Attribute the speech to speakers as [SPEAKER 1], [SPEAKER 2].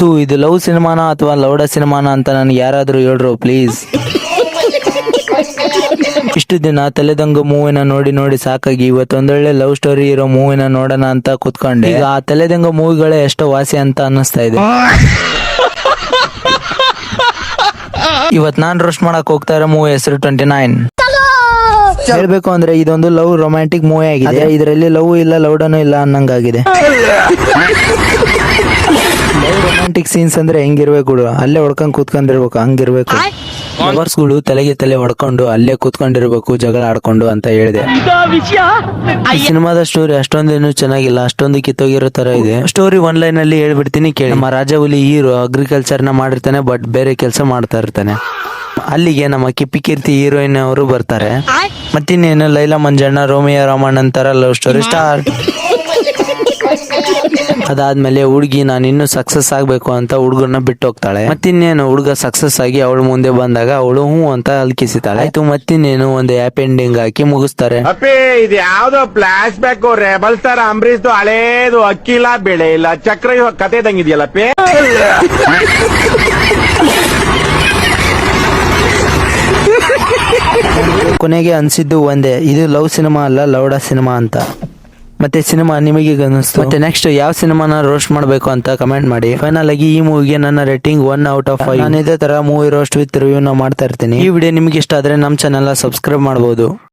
[SPEAKER 1] ಥೂ, ಇದು ಲವ್ ಸಿನಿಮಾನ ಅಥವಾ ಲೌಡ ಸಿನಿಮಾನ ಅಂತ ನನ್ಗೆ ಯಾರಾದ್ರೂ ಹೇಳ್ರು ಪ್ಲೀಸ್. ಇಷ್ಟು ದಿನ ತಲೆದಂಗು ಮೂವಿನ ನೋಡಿ ನೋಡಿ ಸಾಕಾಗಿ ಇವತ್ತೊಂದೊಳ್ಳೆ ಲವ್ ಸ್ಟೋರಿ ಇರೋ ಮೂವಿನ ನೋಡೋಣ ಅಂತ ಕುತ್ಕೊಂಡೆ. ಈಗ ಆ ತಲೆದಂಗು ಮೂವಿಗಳೇ ಎಷ್ಟೋ ವಾಸಿ ಅಂತ ಅನ್ನಿಸ್ತಾ ಇದೆ. ಇವತ್ ನಾನ್ ರೋಸ್ಟ್ ಮಾಡಕ್ ಹೋಗ್ತಾ ಇರೋ ಮೂವಿ ಹೆಸರು 29. ಹೇಳ್ಬೇಕು ಅಂದ್ರೆ ಇದೊಂದು ಲವ್ ರೊಮ್ಯಾಂಟಿಕ್ ಮೂವಿ ಆಗಿದೆ. ಇದರಲ್ಲಿ ಲವ್ ಇಲ್ಲ ಲೌಡನು ಇಲ್ಲ ಅನ್ನಂಗಾಗಿದೆ. ಲವ್ ರೊಮ್ಯಾಂಟಿಕ್ ಸೀನ್ಸ್ ಅಂದ್ರೆ ಹೆಂಗಿರ್ಬೇಕು, ಅಲ್ಲೇ ಹೊಡ್ಕೊಂಡ್ ಕೂತ್ಕೊಂಡಿರ್ಬೇಕು, ಹಂಗಿರ್ಬೇಕು. ಲವರ್ಸ್ಗಳು ತಲೆಗೆ ತಲೆ ಹೊಡ್ಕೊಂಡು ಅಲ್ಲೇ ಕೂತ್ಕೊಂಡಿರ್ಬೇಕು ಜಗಳ ಆಡ್ಕೊಂಡು ಅಂತ ಹೇಳಿದೆ. ಈ ಸಿನಿಮಾದ ಸ್ಟೋರಿ ಅಷ್ಟೊಂದೇನು ಚೆನ್ನಾಗಿಲ್ಲ, ಅಷ್ಟೊಂದು ಕಿತ್ತೋಗಿರೋ ತರ ಇದೆ. ಸ್ಟೋರಿ ಒನ್ ಲೈನ್ ಅಲ್ಲಿ ಹೇಳ್ಬಿಡ್ತೀನಿ ಕೇಳಿ. ನಮ್ಮ ರಾಜಹುಲಿ ಹೀರೋ ಅಗ್ರಿಕಲ್ಚರ್ ನ ಮಾಡಿರ್ತಾನೆ, ಬಟ್ ಬೇರೆ ಕೆಲಸ ಮಾಡ್ತಾ ಇರ್ತಾನೆ. ಅಲ್ಲಿಗೆ ನಮ್ಮ ಕಿಪ್ಪಿ ಕೀರ್ತಿ ಹೀರೋಯಿನ್ ಅವರು ಬರ್ತಾರೆ. ಮತ್ತಿನ್ನೇನು ಲೈಲಾ ಮಂಜಣ್ಣ ರೋಮಿಯೋ ರಾಮಣ್ಣ ಅಂತಾರ ಲವ್ ಸ್ಟೋರಿ ಸ್ಟಾರ್ಟ್. ಅದಾದ್ಮೇಲೆ ಹುಡುಗಿ ನಾನು ಇನ್ನೂ ಸಕ್ಸಸ್ ಆಗ್ಬೇಕು ಅಂತ ಹುಡುಗನ ಬಿಟ್ಟು ಹೋಗ್ತಾಳೆ. ಮತ್ತಿನ್ನೇನು ಹುಡುಗ ಸಕ್ಸಸ್ ಆಗಿ ಅವಳು ಮುಂದೆ ಬಂದಾಗ ಅವಳು ಹ್ಞೂ ಅಂತ ಅಲ್ಕಿಸಿತಾಳೆ. ಆಯ್ತು, ಮತ್ತಿನ್ನೇನು ಒಂದು ಹ್ಯಾಪಿ ಎಂಡಿಂಗ್ ಹಾಕಿ ಮುಗಿಸ್ತಾರೆ.
[SPEAKER 2] ಇದು ಯಾವ್ದೋ flash back rebel star Ambareesh ಹಳೇದು ಅಕ್ಕಿಲ್ಲ ಬೆಳೆ ಇಲ್ಲ ಚಕ್ರ ಕತೆ ತಂಗಿದ್ಯಲ್ಲಪ್ಪೇ.
[SPEAKER 1] ಕೊನೆಗೆ ಅನ್ಸಿದ್ದು ಒಂದೇ, ಇದು ಲವ್ ಸಿನಿಮಾ ಅಲ್ಲ ಲೌಡ ಸಿನಿಮಾ ಅಂತ. ಮತ್ತೆ ಸಿನಿಮಾ ನಿಮಗೆ ಅನಿಸ್ತು? ಮತ್ತೆ ನೆಕ್ಸ್ಟ್ ಯಾವ ಸಿನಿಮಾನ ರೋಸ್ಟ್ ಮಾಡಬೇಕು ಅಂತ ಕಮೆಂಟ್ ಮಾಡಿ. ಫೈನಲ್ ಆಗಿ ಈ ಮೂವಿಗೆ ನನ್ನ ರೇಟಿಂಗ್ 1/5. ನಾನು ಇದೇ ತರ ಮೂವಿ ರೋಸ್ಟ್ ವಿತ್ ರಿವ್ಯೂ ಮಾಡ್ತಾ ಇರ್ತೀನಿ. ಈ ವಿಡಿಯೋ ನಿಮ್ಗೆ ಇಷ್ಟ ಆದ್ರೆ ನಮ್ಮ ಚಾನೆಲ್ ಸಬ್ಸ್ಕ್ರೈಬ್ ಮಾಡಬಹುದು.